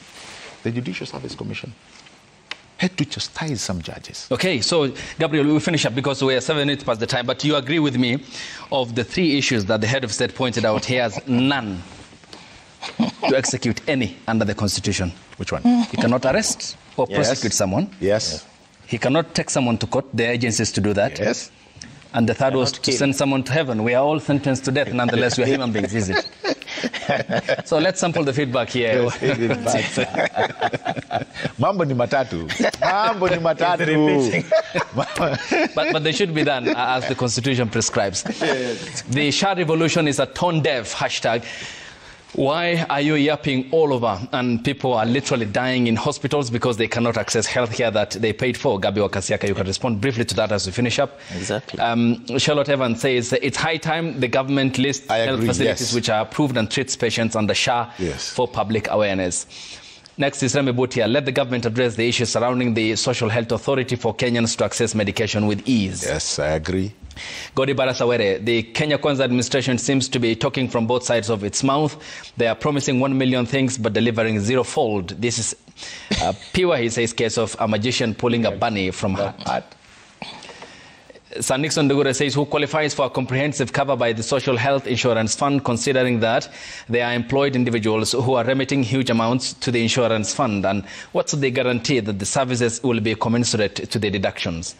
the Judicial Service Commission had to chastise some judges. Okay, so Gabriel, we'll finish up because we are 7 minutes past the time, but you agree with me of the 3 issues that the head of state pointed out, he has none to execute any under the Constitution. Which one? He cannot arrest or prosecute someone. Yes. He cannot take someone to court. There are agencies to do that. Yes. And the third was to send someone to heaven. We are all sentenced to death. Nonetheless, we are human beings, is it? So let's sample the feedback here. Mambo ni matatu. Mambo ni matatu. But they should be done as the Constitution prescribes. The Shah revolution is a tone-deaf hashtag. Why are you yapping all over? And people are literally dying in hospitals because they cannot access healthcare that they paid for. Gabi Wakasiaka, you can respond briefly to that as we finish up. Exactly. Charlotte Evans says it's high time the government lists health facilities which are approved and treats patients under Shah for public awareness. Next is Remy Butia. Let the government address the issues surrounding the Social Health Authority for Kenyans to access medication with ease. Yes, I agree. Godi Barasawere, the Kenya Kwanza administration seems to be talking from both sides of its mouth. They are promising 1 million things but delivering 0-fold. This is pure, he says, case of a magician pulling a bunny from her hat. Sir Nixon Dugure says, who qualifies for a comprehensive cover by the Social Health Insurance Fund, considering that they are employed individuals who are remitting huge amounts to the insurance fund? And what's the guarantee that the services will be commensurate to the deductions?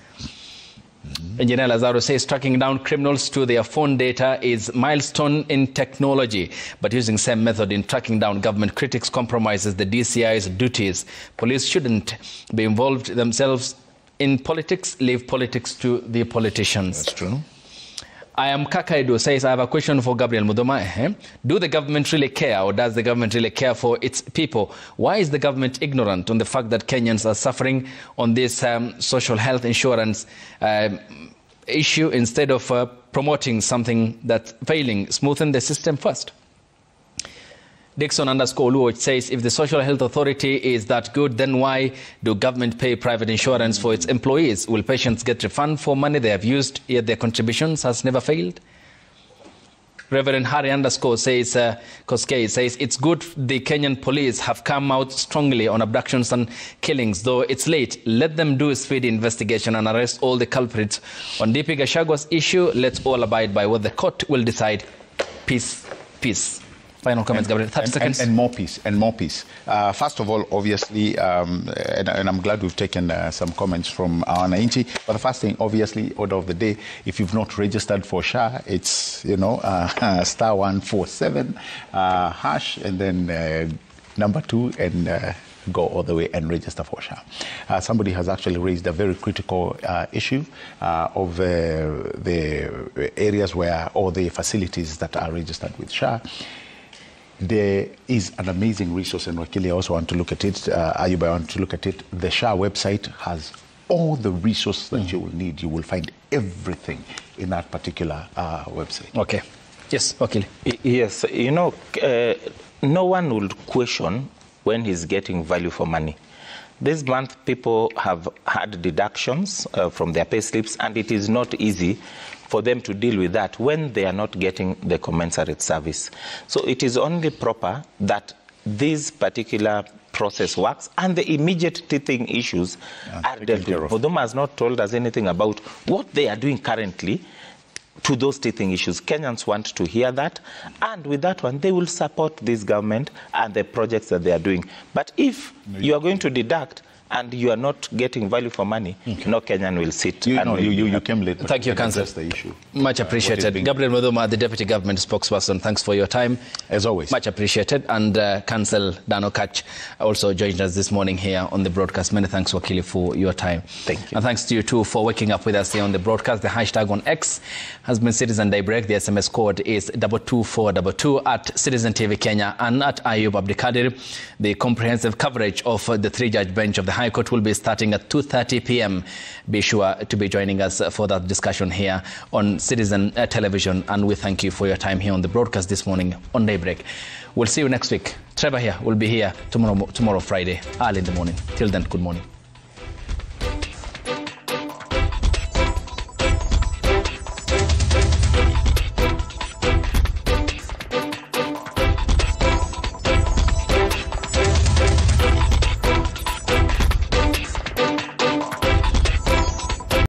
Engineer Lazaro says tracking down criminals to their phone data is milestone in technology, but using same method in tracking down government critics compromises the DCI's duties. Police shouldn't be involved themselves in politics, leave politics to the politicians. That's true. I am Kakaido says, I have a question for Gabriel Mudoma. Do the government really care, or does the government really care for its people? Why is the government ignorant on the fact that Kenyans are suffering on this social health insurance issue instead of promoting something that's failing? Smoothen the system first. Dixon_Luo says, if the Social Health Authority is that good, then why do government pay private insurance for its employees? Will patients get refund for money they have used, yet their contributions has never failed? Reverend Harry_says, Koskei says, it's good the Kenyan police have come out strongly on abductions and killings, though it's late. Let them do a speedy investigation and arrest all the culprits. On DP Gachagwa's issue, let's all abide by what the court will decide. Peace, peace. Final comments, Gabriel. 30 seconds. And more peace, and more peace. First of all, obviously, and I'm glad we've taken some comments from our Wananchi. But the first thing, obviously, order of the day, if you've not registered for SHA, it's, star 147 hash, and then number 2, and go all the way and register for SHA. Somebody has actually raised a very critical issue of the areas where, or the facilities that are registered with SHA. There is an amazing resource, and Wakili, I also want to look at it. Ayuba, I want to look at it. The SHA website has all the resources that you will need. You will find everything in that particular website. Okay. Yes, Wakili. Yes, no one will question when he's getting value for money. This month, people have had deductions from their pay slips, and it is not easy for them to deal with that when they are not getting the commensurate service. So it is only proper that this particular process works and the immediate teething issues are dealt with. Mudoma has not told us anything about what they are doing currently to those teething issues. Kenyans want to hear that, and with that one, they will support this government and the projects that they are doing. But if you are going to deduct and you are not getting value for money, no Kenyan will sit. You came late. Thank you, Council. That's the issue. Much appreciated. Gabriel Mudoma, the Deputy Government Spokesperson, thanks for your time. As always. Much appreciated. And Council Dan Okach also joined us this morning here on the broadcast. Many thanks, Wakili, for your time. Thank you. And thanks to you too for waking up with us here on the broadcast. The hashtag on X has been Citizen Daybreak. The SMS code is 22422 at Citizen TV Kenya and at Ayub Abdikadir. The comprehensive coverage of the 3-judge bench of the High High Court will be starting at 2:30 p.m. Be sure to be joining us for that discussion here on Citizen Television. And we thank you for your time here on the broadcast this morning on Daybreak. We'll see you next week. Trevor here will be here tomorrow Friday, early in the morning. Till then, good morning.